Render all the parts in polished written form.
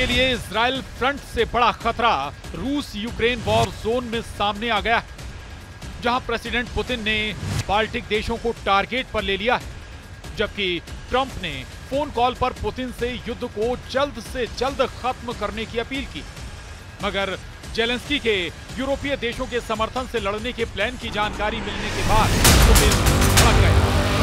के लिए Israel front से बड़ा खतरा रूस यूक्रेन वॉर जोन में सामने आ गया है, जहां प्रेसिडेंट पुतिन ने बाल्टिक देशों को टारगेट पर ले लिया है, जबकि ट्रंप ने फोन कॉल पर पुतिन से युद्ध को जल्द से जल्द खत्म करने की अपील की। मगर जेलेंस्की के यूरोपीय देशों के समर्थन से लड़ने के प्लान की जानकारी मिलने के बाद पुतिन भड़क गए।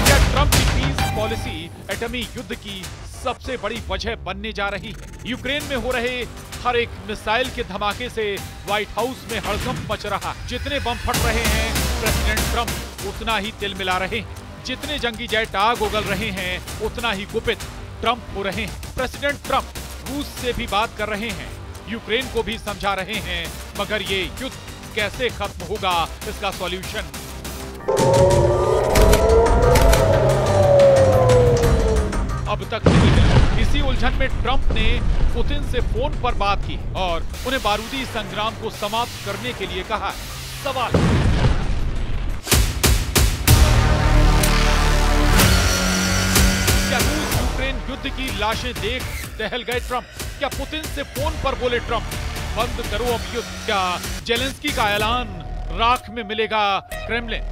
क्या ट्रंप की पीस पॉलिसी एटमी युद्ध की सबसे बड़ी वजह बनने जा रही है? यूक्रेन में हो रहे हर एक मिसाइल के धमाके से व्हाइट हाउस में हड़कंप मच रहा। जितने बम फट रहे हैं प्रेसिडेंट ट्रंप उतना ही तिलमिला रहे हैं। जितने जंगी जेट आग उगल रहे हैं उतना ही कुपित ट्रंप हो रहे हैं। प्रेसिडेंट ट्रंप रूस से भी बात कर रहे हैं, यूक्रेन को भी समझा रहे हैं, मगर ये युद्ध कैसे खत्म होगा, इसका सॉल्यूशन अब तक नहीं मिला। इसी उलझन में ट्रंप ने पुतिन से फोन पर बात की और उन्हें बारूदी संग्राम को समाप्त करने के लिए कहा। सवाल क्या रूस यूक्रेन युद्ध की लाशें देख दहल गए ट्रंप? क्या पुतिन से फोन पर बोले ट्रंप बंद करो अब युद्ध? क्या जेलेंस्की का ऐलान राख में मिलेगा क्रेमलिन?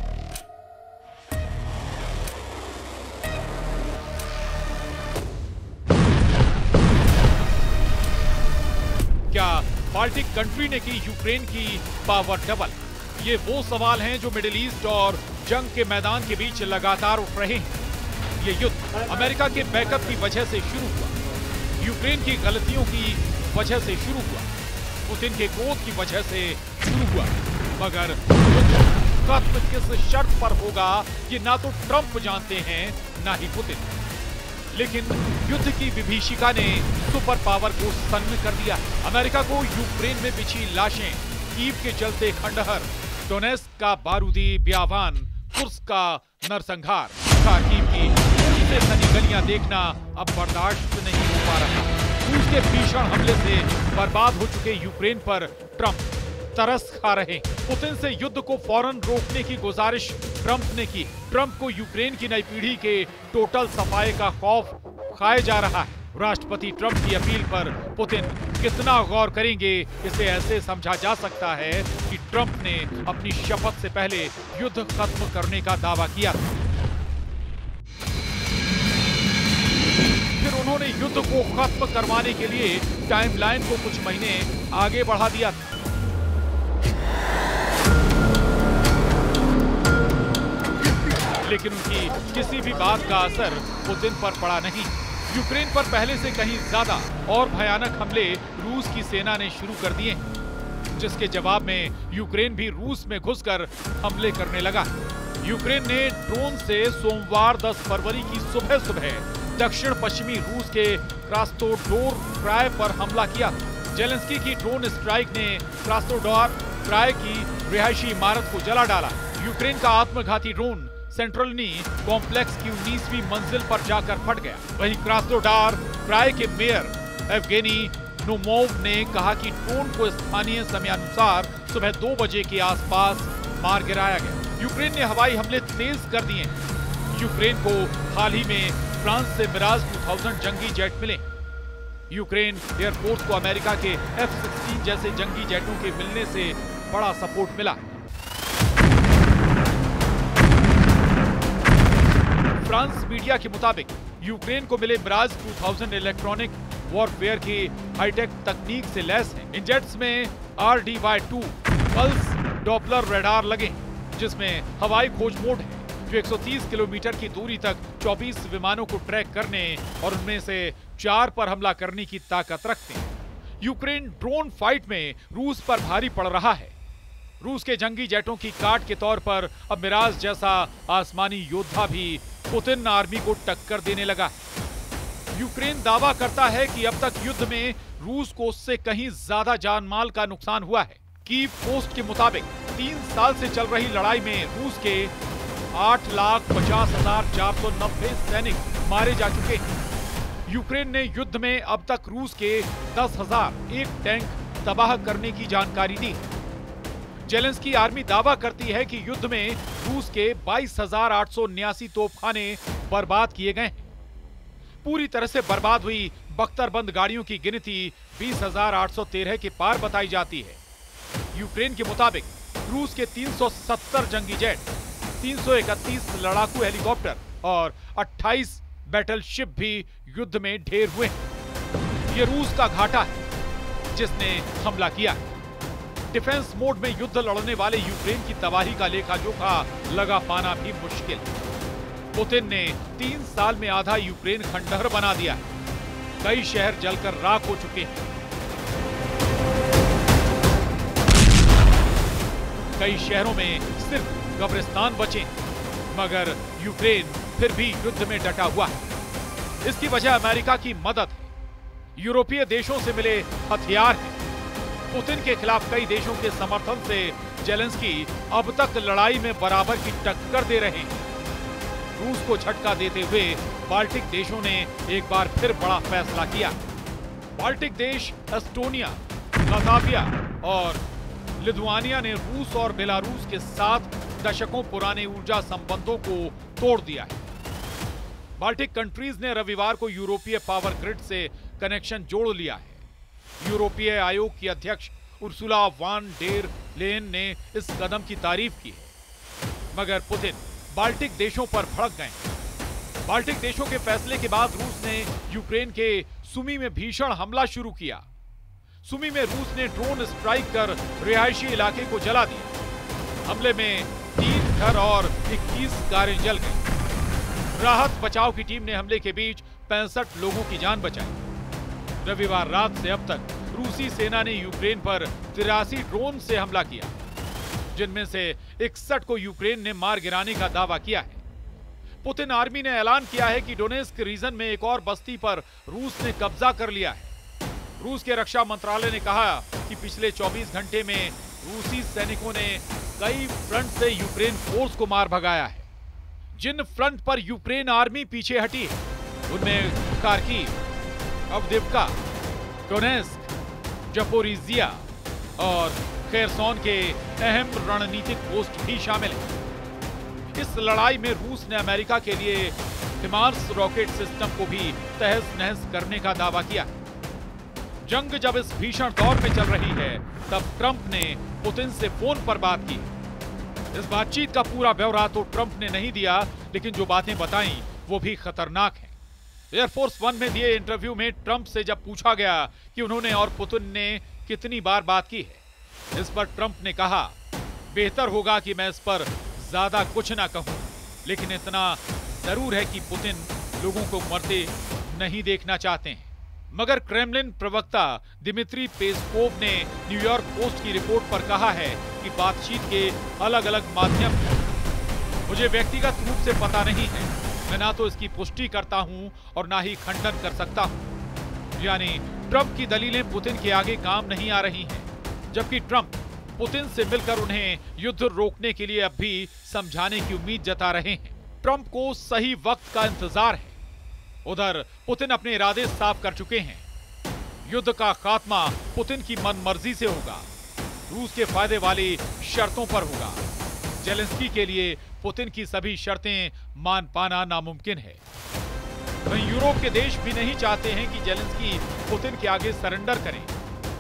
क्या बाल्टिक कंट्री ने की यूक्रेन की पावर डबल? ये वो सवाल हैं जो मिडिल ईस्ट और जंग के मैदान के बीच लगातार उठ रहे हैं। ये युद्ध अमेरिका के बैकअप की वजह से शुरू हुआ, यूक्रेन की गलतियों की वजह से शुरू हुआ, पुतिन के क्रोध की वजह से शुरू हुआ, मगर खत्म किस शर्त पर होगा ये ना तो ट्रंप जानते हैं ना ही पुतिन। लेकिन युद्ध की विभीषिका ने सुपर पावर को सन्न कर दिया। अमेरिका को यूक्रेन में बिछी लाशें, कीव के चलते खंडहर, डोनेस्क का बारूदी बयावान, कुर्स्क का नरसंहार, खार्किव की सनी गलियां देखना अब बर्दाश्त नहीं हो पा रहा। रूस के भीषण हमले से बर्बाद हो चुके यूक्रेन पर ट्रंप तरस खा रहे। पुतिन से युद्ध को फौरन रोकने की गुजारिश ट्रंप ने की। ट्रंप को यूक्रेन की नई पीढ़ी के टोटल सफाई का खौफ खाए जा रहा है। राष्ट्रपति ट्रंप की अपील पर पुतिन कितना गौर करेंगे, इसे ऐसे समझा जा सकता है कि ट्रंप ने अपनी शपथ से पहले युद्ध खत्म करने का दावा किया। फिर उन्होंने युद्ध को खत्म करवाने के लिए टाइमलाइन को कुछ महीने आगे बढ़ा दिया था। लेकिन उनकी किसी भी बात का असर पुतिन पर पड़ा नहीं। यूक्रेन पर पहले से कहीं ज्यादा और भयानक हमले रूस की सेना ने शुरू कर दिए, जिसके जवाब में यूक्रेन भी रूस में घुसकर हमले करने लगा। यूक्रेन ने ड्रोन से सोमवार 10 फरवरी की सुबह दक्षिण पश्चिमी रूस के क्रास्नोदार क्राय पर हमला किया। जेलेंस्की की ड्रोन स्ट्राइक ने क्रास्नोदार क्राय की रिहायशी इमारत को जला डाला। यूक्रेन का आत्मघाती ड्रोन सेंट्रलनी कॉम्प्लेक्स की 19वीं मंजिल पर जाकर फट गया। वहीं क्रास्नोदार क्राय के मेयर एवगेनी नोमोव ने कहा कि ड्रोन को स्थानीय समयानुसार सुबह 2 बजे के आसपास मार गिराया गया। यूक्रेन ने हवाई हमले तेज कर दिए। यूक्रेन को हाल ही में फ्रांस से मिराज 2000 जंगी जेट मिले। यूक्रेन एयरफोर्स को अमेरिका के F-16 जैसे जंगी जेटों के मिलने से बड़ा सपोर्ट मिला। फ्रांस मीडिया के मुताबिक यूक्रेन को मिले मिराज 2000 इलेक्ट्रॉनिक वॉरफेयर की हाईटेक तकनीक से लैस है। इन जेट्स में RDY-2 पल्स डॉपलर रडार लगे, जिसमें हवाई खोज मोड है, जो 130 किलोमीटर की दूरी तक 24 विमानों को ट्रैक करने और उनमें से 4 पर हमला करने की ताकत रखते हैं। यूक्रेन ड्रोन फाइट में रूस पर भारी पड़ रहा है। रूस के जंगी जेटों की काट के तौर पर अब मिराज जैसा आसमानी योद्धा भी पुतिन आर्मी को टक्कर देने लगा। यूक्रेन दावा करता है कि अब तक युद्ध में रूस को उससे कहीं ज्यादा जानमाल का नुकसान हुआ है। कीव पोस्ट के मुताबिक 3 साल से चल रही लड़ाई में रूस के 8,50,490 सैनिक मारे जा चुके हैं। यूक्रेन ने युद्ध में अब तक रूस के 10,001 टैंक तबाह करने की जानकारी दी। जेलेंस्की आर्मी दावा करती है कि युद्ध में रूस के 22,879 तोपखाने बर्बाद किए गए। पूरी तरह से बर्बाद हुई बख्तरबंद गाड़ियों की गिनती 20,813 के पार बताई जाती है। यूक्रेन के मुताबिक रूस के 370 जंगी जेट, 331 लड़ाकू हेलीकॉप्टर और 28 बैटलशिप भी युद्ध में ढेर हुए हैं। ये रूस का घाटा है जिसने हमला किया है। डिफेंस मोड में युद्ध लड़ने वाले यूक्रेन की तबाही का लेखा जोखा लगा पाना भी मुश्किल। पुतिन ने 3 साल में आधा यूक्रेन खंडहर बना दिया है। कई शहर जलकर राख हो चुके हैं। कई शहरों में सिर्फ कब्रिस्तान बचे, मगर यूक्रेन फिर भी युद्ध में डटा हुआ है। इसकी वजह अमेरिका की मदद है, यूरोपीय देशों से मिले हथियार हैं। पुतिन के खिलाफ कई देशों के समर्थन से जेलेंस्की अब तक लड़ाई में बराबर की टक्कर दे रहे हैं। रूस को झटका देते हुए बाल्टिक देशों ने एक बार फिर बड़ा फैसला किया। बाल्टिक देश एस्टोनिया, लातविया और लिथुआनिया ने रूस और बेलारूस के साथ दशकों पुराने ऊर्जा संबंधों को तोड़ दिया है। बाल्टिक कंट्रीज ने रविवार को यूरोपीय पावर ग्रिड से कनेक्शन जोड़ लिया है। यूरोपीय आयोग की अध्यक्ष उर्सुला वान डेर लेन ने इस कदम की तारीफ की है, मगर पुतिन बाल्टिक देशों पर भड़क गए। बाल्टिक देशों के फैसले के बाद रूस ने यूक्रेन के सुमी में भीषण हमला शुरू किया। सुमी में रूस ने ड्रोन स्ट्राइक कर रिहायशी इलाके को जला दिया। हमले में 3 घर और 21 कारें जल गई। राहत बचाव की टीम ने हमले के बीच 65 लोगों की जान बचाई। रविवार रात से अब तक रूसी सेना ने यूक्रेन पर 83 ड्रोन से हमला किया, जिनमें से 61 को यूक्रेन ने मार गिराने का दावा किया है। पुतिन आर्मी ने ऐलान किया है कि डोनेस्क रीजन में एक और बस्ती पर रूस ने कब्जा कर लिया है। रूस के रक्षा मंत्रालय ने कहा कि पिछले 24 घंटे में रूसी सैनिकों ने कई फ्रंट से यूक्रेन फोर्स को मार भगाया है। जिन फ्रंट पर यूक्रेन आर्मी पीछे हटी है उनमें खार्किव, अवदिव्का, डोनेस्क, जपोरिजिया और खेरसोन के अहम रणनीतिक पोस्ट भी शामिल हैं। इस लड़ाई में रूस ने अमेरिका के लिए हिमार्स रॉकेट सिस्टम को भी तहस नहस करने का दावा किया है। जंग जब इस भीषण दौर में चल रही है, तब ट्रंप ने पुतिन से फोन पर बात की। इस बातचीत का पूरा ब्यौरा तो ट्रंप ने नहीं दिया, लेकिन जो बातें बताई वो भी खतरनाक हैं। एयरफोर्स वन में दिए इंटरव्यू में ट्रंप से जब पूछा गया कि उन्होंने और पुतिन ने कितनी बार बात की है, इस पर ट्रंप ने कहा, बेहतर होगा कि मैं इस पर ज्यादा कुछ ना कहूं, लेकिन इतना जरूर है कि पुतिन लोगों को मरते नहीं देखना चाहते हैं। मगर क्रेमलिन प्रवक्ता दिमित्री पेस्कोव ने न्यूयॉर्क पोस्ट की रिपोर्ट पर कहा है कि बातचीत के अलग अलग माध्यम हैं। मुझे व्यक्तिगत रूप से पता नहीं है, मैं ना तो इसकी पुष्टि करता हूं और ना ही खंडन कर सकता हूं। यानी ट्रंप की दलीलें पुतिन के आगे काम नहीं आ रही हैं, जबकि ट्रंप पुतिन से मिलकर उन्हें युद्ध रोकने के लिए अब भी समझाने की उम्मीद जता रहे हैं। ट्रंप को सही वक्त का इंतजार है। उधर पुतिन अपने इरादे साफ कर चुके हैं। युद्ध का खात्मा पुतिन की मनमर्जी से होगा, रूस के फायदे वाली शर्तों पर होगा। जेलेंस्की के लिए पुतिन की सभी शर्तें मान पाना नामुमकिन है। वहीं यूरोप के देश भी नहीं चाहते हैं कि जेलेंस्की पुतिन के आगे सरेंडर करें,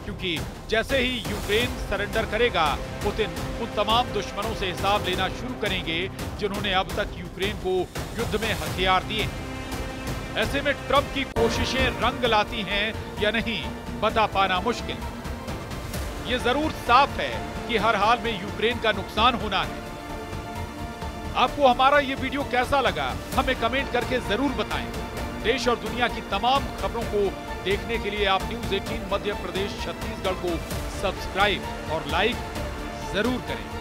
क्योंकि जैसे ही यूक्रेन सरेंडर करेगा, पुतिन उन तमाम दुश्मनों से हिसाब लेना शुरू करेंगे जिन्होंने अब तक यूक्रेन को युद्ध में हथियार दिए। ऐसे में ट्रंप की कोशिशें रंग लाती हैं या नहीं, बता पाना मुश्किल। ये जरूर साफ है कि हर हाल में यूक्रेन का नुकसान होना है। आपको हमारा ये वीडियो कैसा लगा, हमें कमेंट करके जरूर बताएं। देश और दुनिया की तमाम खबरों को देखने के लिए आप न्यूज़ 18 मध्य प्रदेश छत्तीसगढ़ को सब्सक्राइब और लाइक जरूर करें।